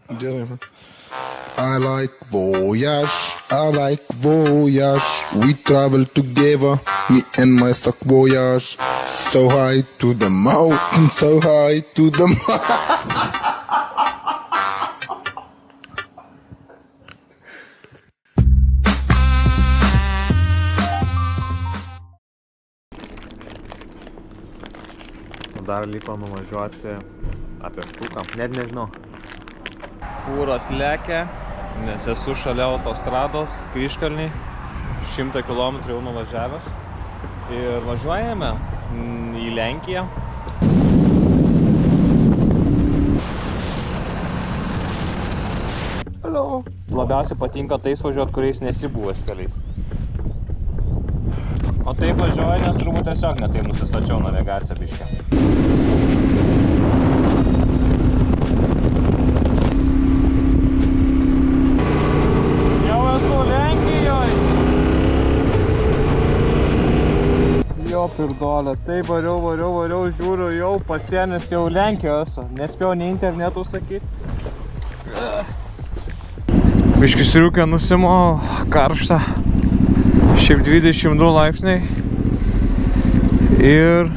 I like voyage. We travel together, me and my stock voyage. So high to the mountain, so high to the mountain. Dar liko nuvažiuoti apie štuką, net nežinau. Fūros lekia, nes esu šalia autostrados, Kryžkalniai, 100 km jau nuvažiavęs. Ir važiuojame į Lenkiją. Hello. Labiausiai patinka tais važiuoti, kuriais nesi buvęs keliais. O taip važiuoju, nes turbūt tiesiog netaip nusistačiau navigaciją biškę. Jau esu Lenkijoje. Jo pirdolė, taip variau, žiūriu, jau pasienis jau Lenkijoje esu. Nespėjau nei internetų sakyti. Biškį striukę nusimo, karšta. Šiaip 22 laipsniai ir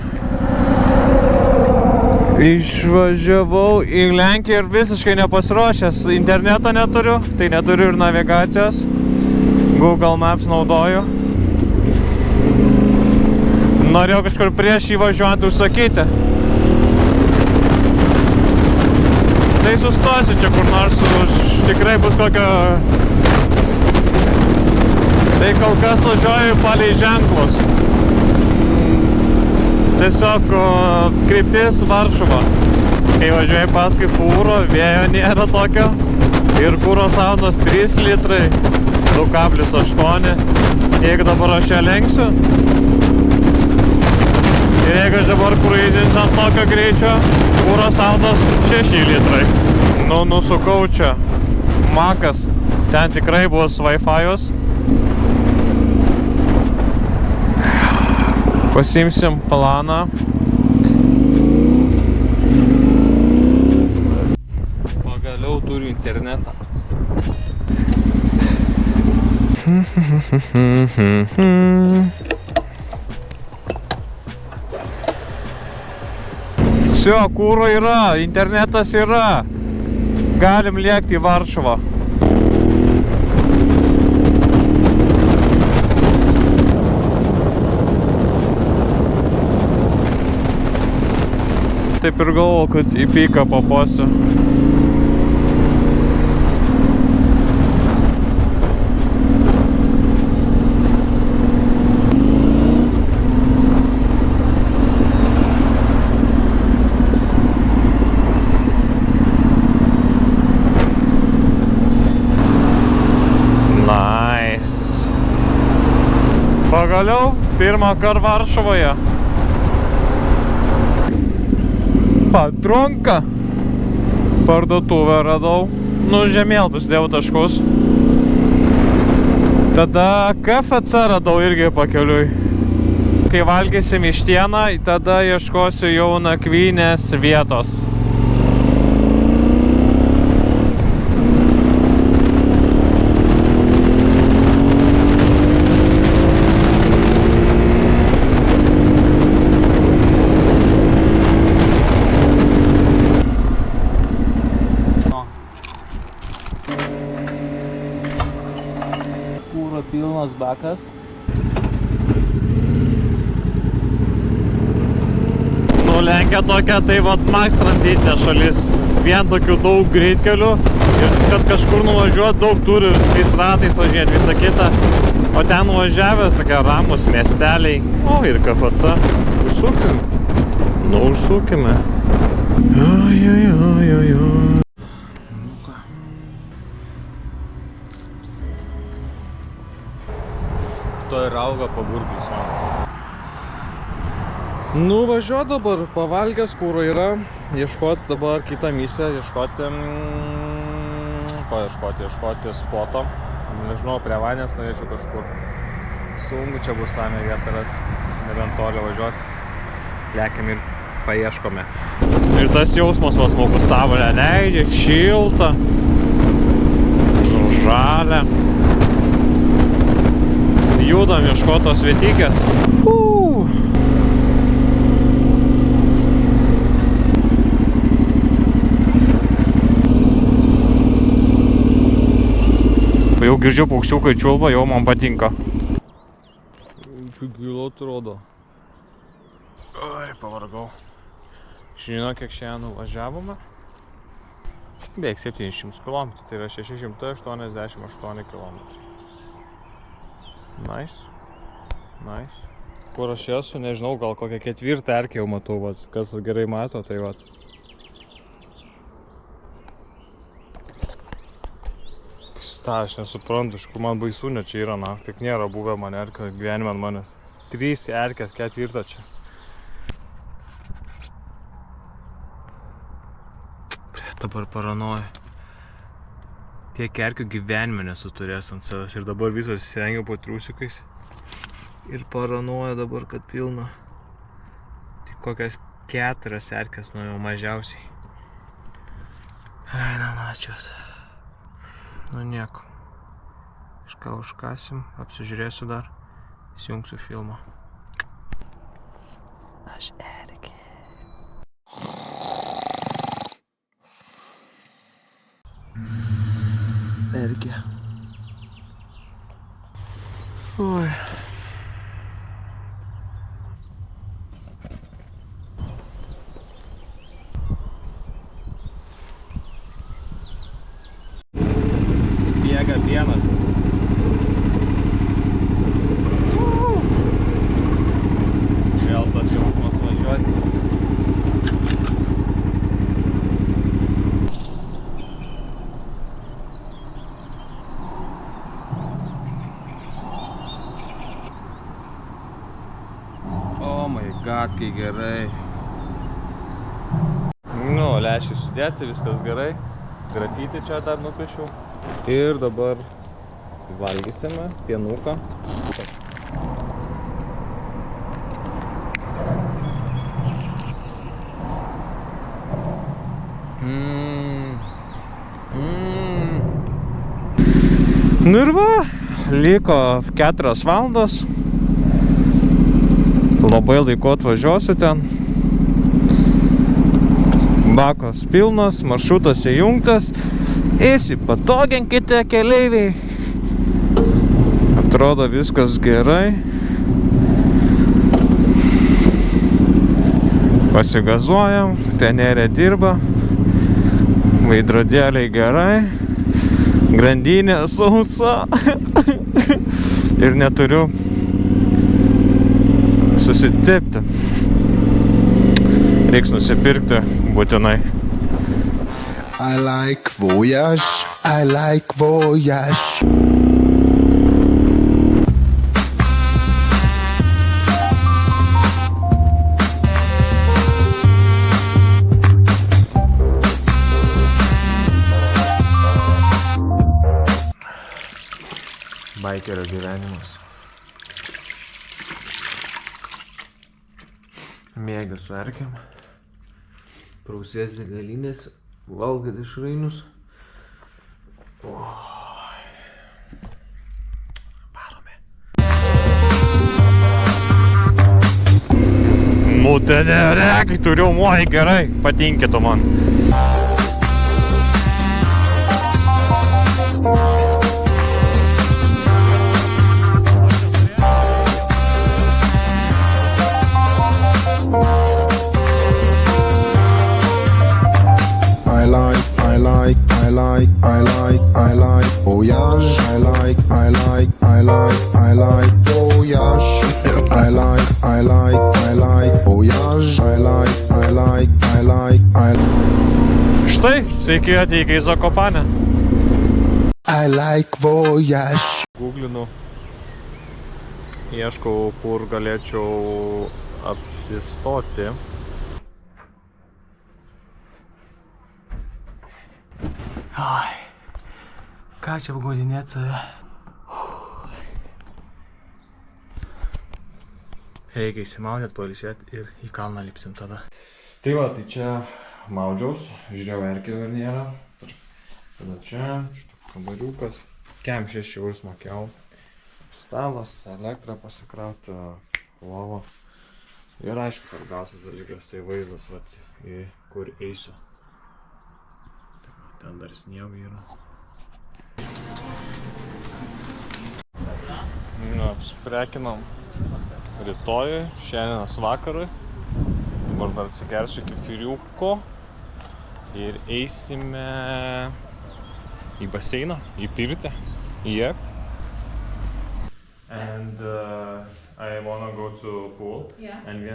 išvažiavau į Lenkiją ir visiškai nepasiruošęs. Interneto neturiu, tai neturiu ir navigacijos. Google Maps naudoju. Norėjau kažkur prieš įvažiuojant užsakyti. Tai sustosiu čia kur nors, tikrai bus kokio... Tai kol kas važiuoju palei ženklus. Tiesiog kryptis Varšuva. Kai važiuoju paskui fūro, vėjo nėra tokio. Ir kuro sąnaudos 3 litrai, 2,8. Jeigu dabar aš ją lenksiu. Ir jeigu aš dabar kruizinsiu ant tokio greičio, kuro sąnaudos 6 litrai. Nusukau čia. Makas. Ten tikrai bus Wi-Fi'us. Pasiimsim planą. Pagaliau turiu internetą. Всё, kuro yra, internetas yra. Galim lėkti į Varšuvą. Taip ir galvoju, kad į piką paposiu. Nice. Pagaliau, pirmą kartą Varšuvoje. Patronka. Parduotuvę radau. Žemėlapius dėjau taškus. Tada KFC radau irgi pakeliui. Kai valgysim vištieną, tada ieškosiu jau nakvynės vietos. Pilnas bakas. Lenkija tokia, tai vat Max tranzitinė šalis. Vien tokių daug greitkelių ir kad kažkur nuvažiuot daug turi ir skais ratais važiuoti visą kitą. O ten nuvažiavęs tokia ramus miesteliai. O ir KFC. Užsukim. Užsukime. To ir auga pagurklis. Nuvažiuot dabar, pavalgęs kuro yra, ieškoti dabar kitą misiją, ieškoti spoto. Nežinau, prie Vanės norėčiau kažkur. Sunku čia bus ramiai vieta ras, nebent toli važiuoti. Lekiam ir paieškome. Ir tas jausmas vas smagus, saulė leidžia, šilta, žalia. Judam ieškotos vietikės. Jau girdžiu paukščiukai čiulba, jau man patinka. Čia gilo atrodo. Oi, pavargau. Žinau, kiek šiandien važiavome? Beveik 700 km, tai yra 688 km. Nice. Nice. Kur aš esu, nežinau, gal kokią 4 erkę jau matau, vat, kas gerai mato, tai vat. Ta, aš nesuprantu, iš kur man baisu, ne čia yra, na, tik nėra buvę man erkė gyvenime ant manęs. 3 erkės, 4 čia. Dabar paranoja. Tiek erkių gyvenime nesu turėjęs ant savęs ir dabar visos įsirengiau po triusikais. Ir paranoja dabar, kad pilna. Tik kokias 4 erkės nuo jau mažiausiai. Ai, na, ačiūs. Nu nieko. Kažką užkasim, apsižiūrėsiu dar, įsijungsiu filmą. Aš erkė. Erkė. Oi. Bėga pienas. Vėl tas jausmas važiuoti. Oh my god, kai gerai. Nu, lęšiai sudėti, viskas gerai. Grafitį čia dar nupiešiau. Ir dabar valgysime pienuką. Nu ir va, liko 4 valandos. Labai laiku atvažiuosiu ten. Bakas pilnas, maršrutas įjungtas. Įsipatoginkite keleiviai. Atrodo viskas gerai. Pasigazuojam, tenerė dirba. Veidrodėliai gerai. Grandinė sausa. Ir neturiu susitepti. Reiks nusipirkti būtinai. I like voyage, I like voyage. Baikerio gyvenimas. Mėgiu su erkėm. Prausies degalinės, valgai dešrainius. Varome. Nu ten nereikia, turiu moji gerai, patinkėtų man. I like voyage. I like voyage. I like voyage. Štai, sveiki atvykę į Zakopanę. I like voyage. Googlinu. Ieškau, kur galėčiau apsistoti. Ai, ką čia apgaudinėt save? Reikia įsimaudėt, pailsėt ir į kalną lipsim tada. Tai va, tai čia maudžiaus, žiūrėjau erkių ir nėra. Tada čia, šitų kambariukas, kem 6 eurus mokėjau. Stalas, elektrą pasikrauti, lova. Ir aišku, svarbiausias dalykas, tai vaizdas, vat, į kur eisiu. Ten dar sniego yra. Nu, apsiprekinom rytojui, šiandienas vakarui. Dabar dar atsigersiu iki firiuko ir eisime į baseiną, į pirtį, į jėg. And I wanna go to pool. Yeah. And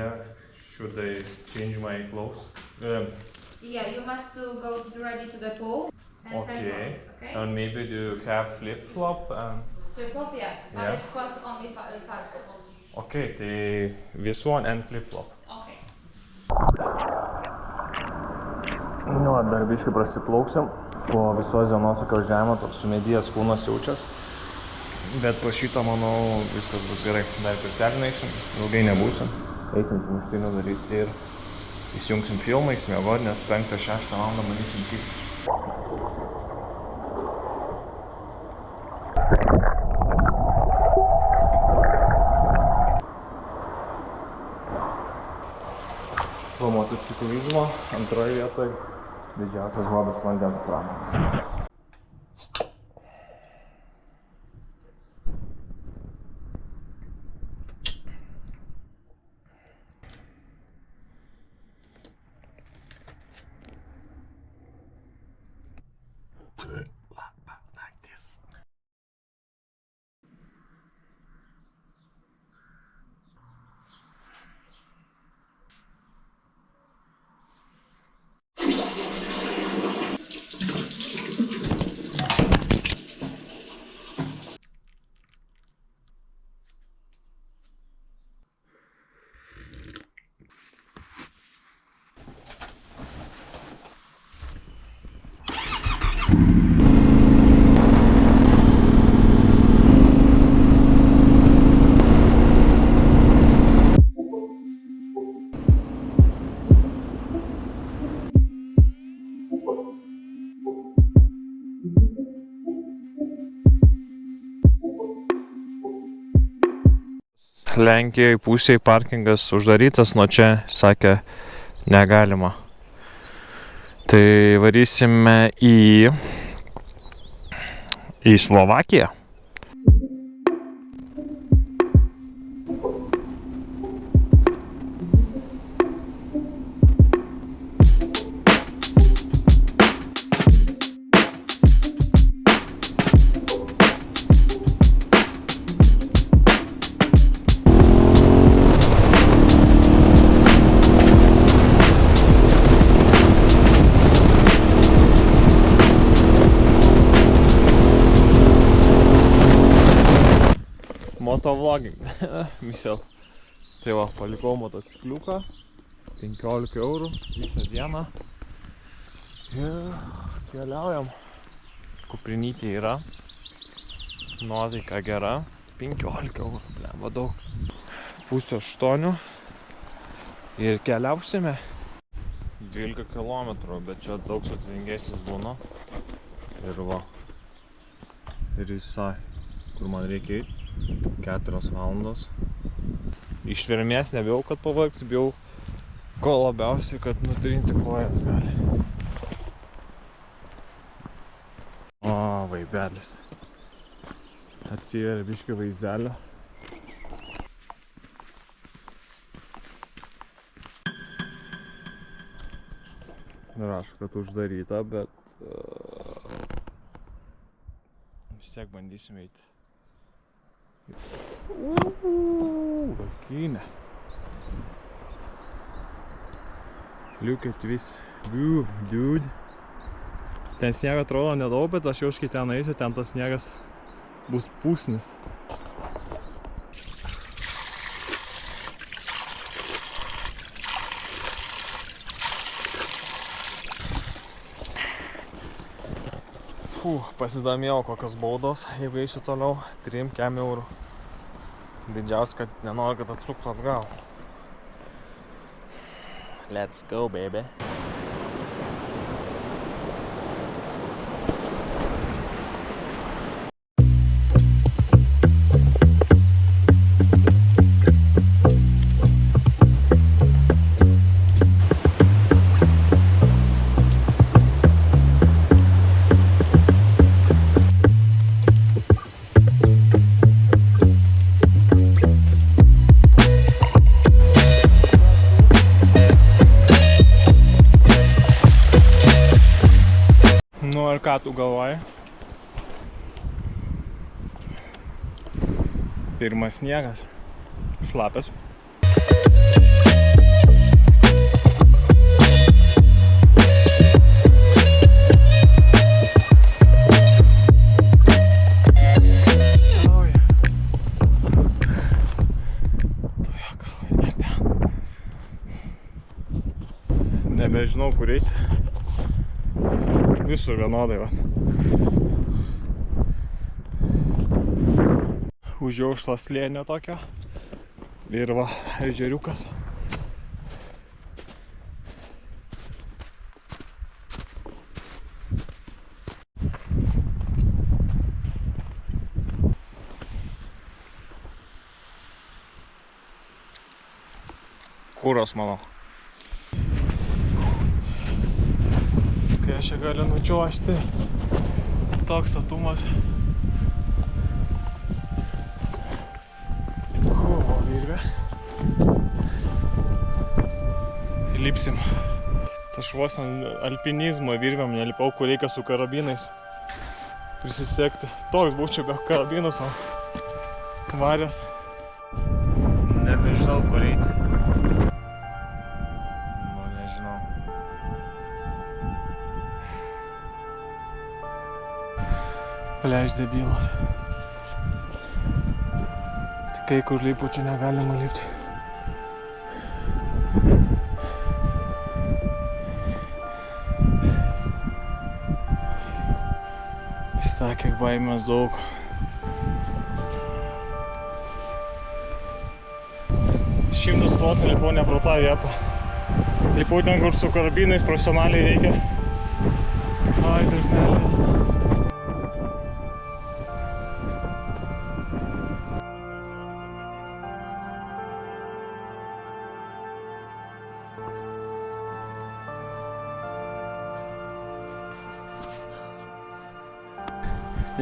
should I change my clothes? Yeah, you must to go ready to the pool and Okay. okay? And maybe do you have flip-flop? Flip-flop, yeah. But Yeah. it costs only 5. Okay, tai this one and flip-flop. Okay. Nu, dar biškai prasiplauksim. Po visos dienos tokios žemė, toks sumedėjęs kūnas jaučias. Bet po šito, manau, viskas bus gerai. Dar pirtelį eisim, ilgai nebūsim. Eisim sumuštinių daryti ir įsijungsim filmą, įsimiegoti, nes 5-6 valandą matysim kaip. Po motociklizmo antroje vietoje didžiausias hobis vandens pramonė. Lenkijoje pusėje parkingas uždarytas, nuo čia sakė negalima. Tai varysime į Slovakiją. Motovloging. Misel. Tai va, palikau motocikliuką. 15 eurų visą dieną. Ir keliaujam. Kuprinytė yra. Nuotaika gera. 15 eurų, blemba daug. 7:30. Ir keliausime. 12 kilometrų, bet čia daug sudėtingesnis būna. Ir va. Ir visai, kur man reikia eiti. 4 valandos. Ištvermės nebijau, kad pavargsiu, bijau ko labiausiai, kad nutrinti kojas gali. O, vaibelis. Atsiveria biškį vaizdelio. Rašo, kad uždaryta, bet vis tiek bandysime eiti. Vakinė. Look at this view, dude. Ten sniego atrodo nedaug, bet aš jau kai ten eisiu, ten tas sniegas bus pusnis. Pasidomėjau, kokios baudos, jeigu eisiu toliau, 3 eurų. Didžiausia, kad nenoriu, kad atsuktų atgal. Let's go, baby. Nu, ir ką tu galvoji? Pirmas sniegas. Šlapias. Oi. Tu juokauji dar ten. Nebežinau, kur eiti. Visur vienodai, va. Užjaušto slėnio tokio. Ir va, ežeriukas. Kuras, manau. Kai aš čia galiu nučiuošti, toks atumas. Virvė. Lipsim. Aš vos ant alpinizmo virvėm nelipau, kur reikia su karabinais prisisekti. Toks būčiau be karabinus, o varės. Nebežinau, kur eiti. Nu, nežinau. Pleš debilas. Kai kur lipu, čia negalima lipti. Kiek baimės daug. Šimtas procentų lipau ne pro tą vietą. Lipau ten, kur su karabinais profesionaliai reikia. Ai, durnelės.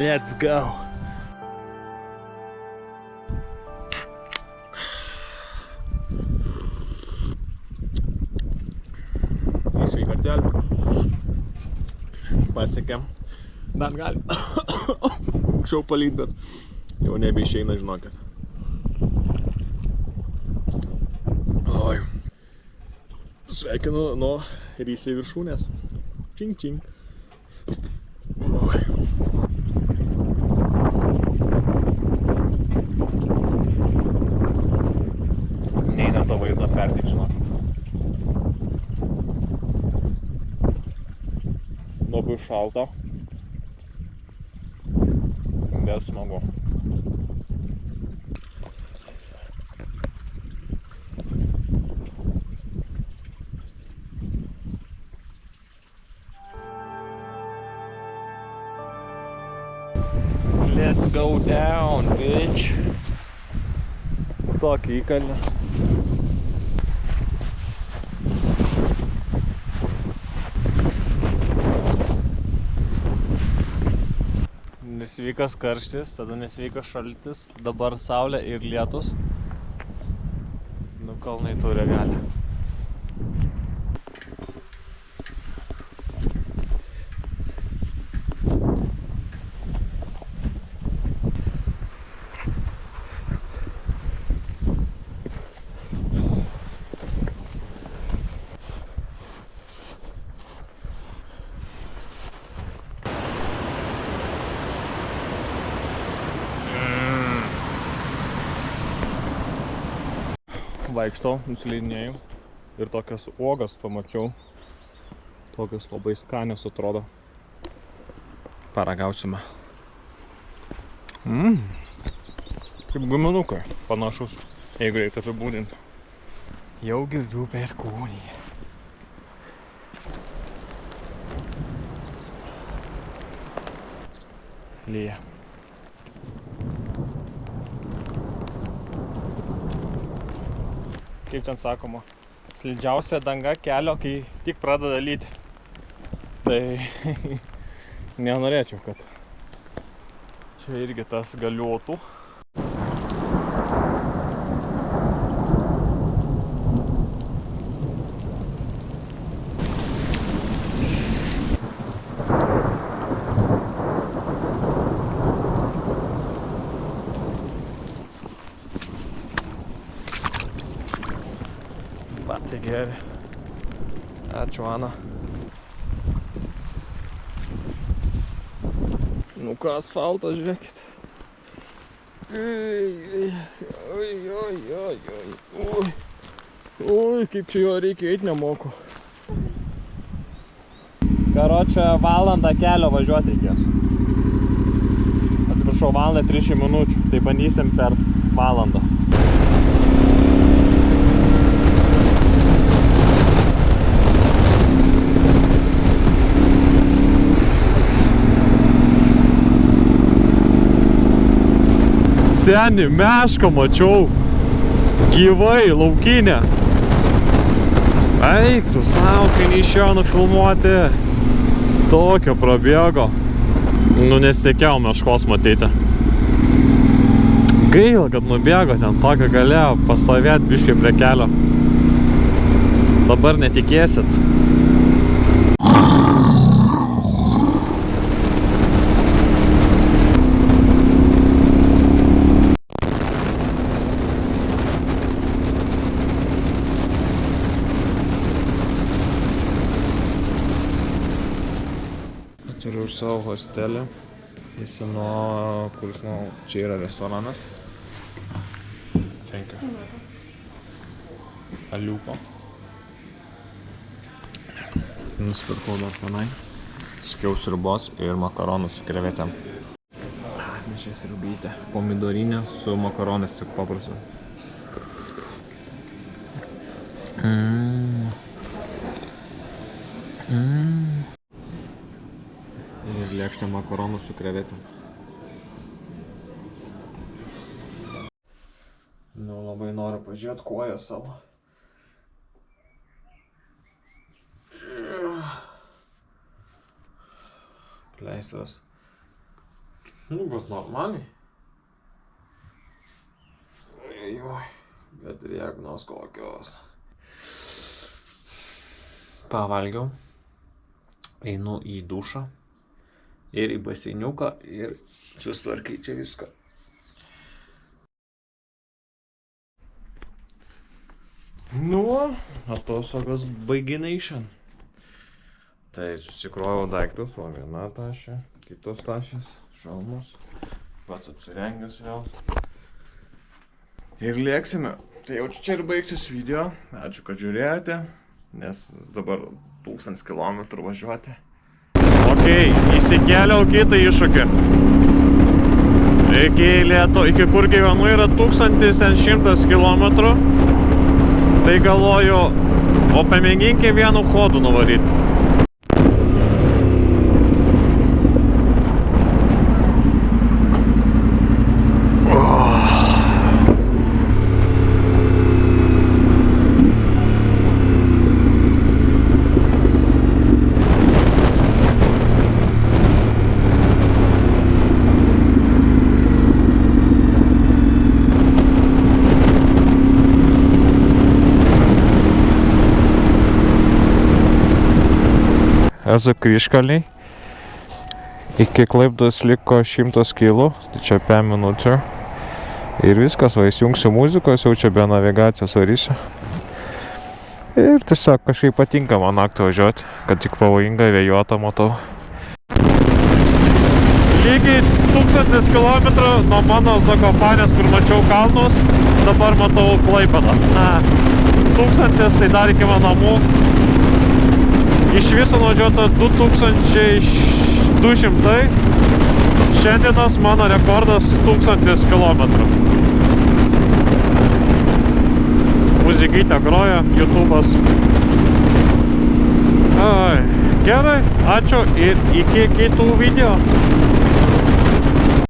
Let's go! Sveikatelį. Pasiekėm. Dar galim. Anksčiau palyt, bet jau nebeišeina, žinokit. Oi. Sveikinu nuo Rysio viršūnės. Čing, čing. Oi. Neina to vaizdą perteikti, žinok. Labai šalta. Bet smagu. Let's go down, bitch. Tokį įkalnį. Nesveikas karštis, tada nesveikas šaltis, dabar saulė ir lietus. Nu, kalnai turi galią. Vaikštau, nusileidinėjau ir tokias uogas pamačiau. Tokios labai skanios atrodo. Paragausime. Kaip guminukai panašus, jeigu reiktų apibūdinti. Jau girdžiu perkūniją. lyja. Kaip ten sakoma, slidžiausia danga kelio, kai tik pradeda lyti. Tai nenorėčiau, kad čia irgi tas galiotų. Tai geri. Ačiū, Ana. Nu ką, asfaltas, žiūrėkit. Oi, kaip čia jo reikia eit, nemoku. Karočią valandą kelio važiuoti reikės. Atsiprašau, valandą 30 minučių. Tai bandysim per valandą. Seni, mešką mačiau. Gyvai, laukinę. Eik tu savo, kai neišėjo nufilmuoti. Tokio prabėgo. Nu, nesitikėjau meškos matyti. Gaila, kad nubėgo ten. Tokio galėjo pastovėti biškai prie kelio. Dabar netikėsit. Turiu už savo hostelį. Jis nuo, kuris nuo, čia yra restoranas. Thank you. Aliuko. Nusipirkau dar tenai. Sakiau sriubos ir makaronų su krevetėm. Čia sriubytė. Pomidorinė su makaronais, tik paprastu. Ir lėkštę makaronų su krevetėm. Nu, labai noriu pažiūrėti koją savo. Pleistras. Nu, bet normaliai. Ojoj, bet drėgnos kokios. Pavalgiau. Einu į dušą. Ir į baseiniuką ir susitvarkai čia viską. Nu, atostogos baigination. Tai susikroviau daiktus, o viena tašė, kitos tašės, šalmus, pats apsirengęs vėl. Ir lėksime. Tai jau čia ir baigsis video. Ačiū, kad žiūrėjote, nes dabar 1000 km važiuoti. Ok, įsikėliau kitą iššūkį. Iki kur gyvenu yra 1100 km. Tai galvoju, o pamėginkim vienu chodu nuvaryti. Esu Kryžkalniai. Iki Klaipėdos liko 100 km, tai čia 5 minučių. Ir viskas, va, įsijungsiu muzikos, jau čia be navigacijos varysiu. Ir tiesiog kažkaip patinka man naktį važiuoti, kad tik pavojinga vėjuota matau. Lygiai 1000 km nuo mano Zakopanės, kur mačiau kalnus, dabar matau Klaipėdą. 1000 tai dar iki mano namų. Iš viso nuvažiuota 2200. Šiandienos mano rekordas 1000 km. Muzikytė groja, YouTube'as. Gerai, ačiū ir iki kitų video.